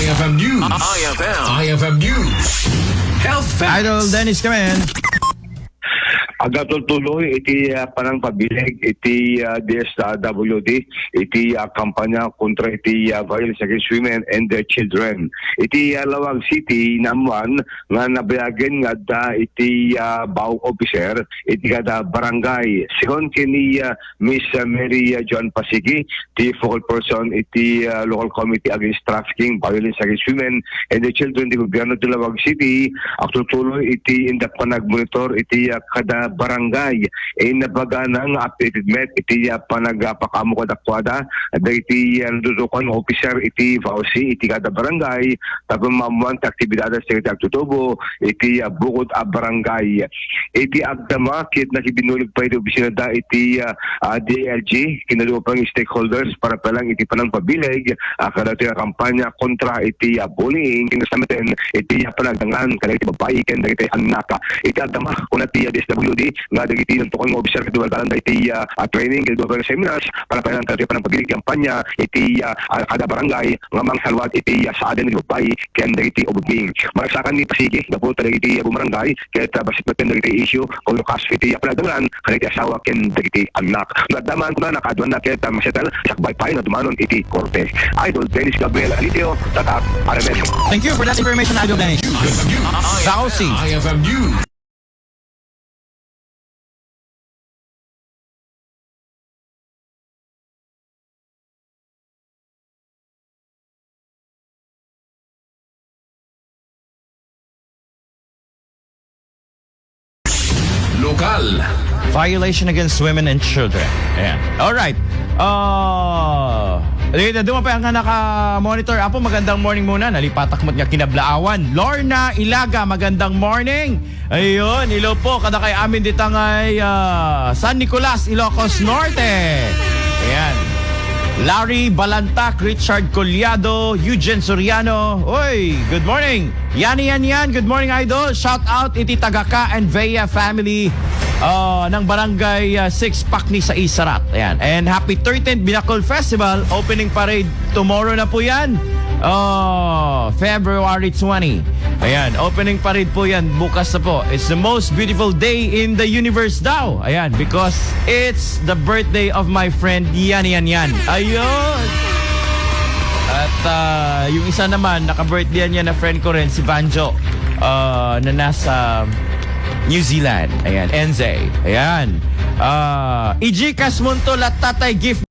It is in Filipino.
IFM News. IFM News. Health Facts. Idol Dennis Kamen. Agatol tuloy iti panang pabilig iti DSWD iti kampanya kontra iti violence against women and their children. Iti Lawag City naman nga nabayagen nga da iti BAW officer iti kada barangay. Sigon kini Miss Mary Joan Pasigi, the focal person iti local committee against trafficking, violence against women and their children di gobyerno ti Lawag City. Aktol tuloy iti indak panag-monitor iti kada barangay nabaga ng updated met iti panagpakamo ko dakwada iti nadudukan officer iti VAUC iti kada barangay tapos mamuan ta aktibidades sa iti agtutubo iti bukod a barangay iti agdama kit nakibinulig pa iti opisina da iti DLG kinalupang stakeholders para palang iti panang pabilig kada iti kampanya kontra iti bullying kinasamitin iti panagdangan kada iti babae ken iti anak iti agdama kuna iti DSWD nga dagiti ng tukang officer kadua kalan iti training kadua ka seminars para palang kada panang pabilig kampanya iti kada barangay nga mangsalwat iti sa aden ni babae ken dagiti obuging maragsakan ni Pasigi dapo dagiti barangay ket basit maten dagiti issue kung lukas iti panagdangan kada iti asawa ken dagiti anak nadaman kuna nakadwan na ket masetel sakbay pay na dumanon iti korte. Idol Dennis Gabriel Alitio tatak RMN. Thank you for that information, Idol Dennis. Saucy. IFM News. Lokal. Violation against women and children. Ayan. Alright. Doon pa nga naka-monitor. Apo, magandang morning muna. Nalipatak mo't nga kinablaawan. Lorna Ilaga, magandang morning. Ayun, ilo po. Kada kay amin ditang ay San Nicolas, Ilocos Norte. Ayan. Larry Balantak, Richard Collado, Eugene Soriano. Oy, good morning. Yan, good morning, Idol. Shout out iti Tagaka and Vea family ng Barangay 6 Pakni sa Isarat. Ayan. And happy 13th Binakol Festival. Opening parade tomorrow na po yan. February 20. Ayan, opening parade po yan. Bukas na po. It's the most beautiful day in the universe daw. Ayan, because it's the birthday of my friend Yan. Ayun! At yung isa naman, naka-birthday niya na friend ko rin, si Banjo, na nasa New Zealand. Ayan, Enze. Ayan. Ijikas Muntol at Tatay Gift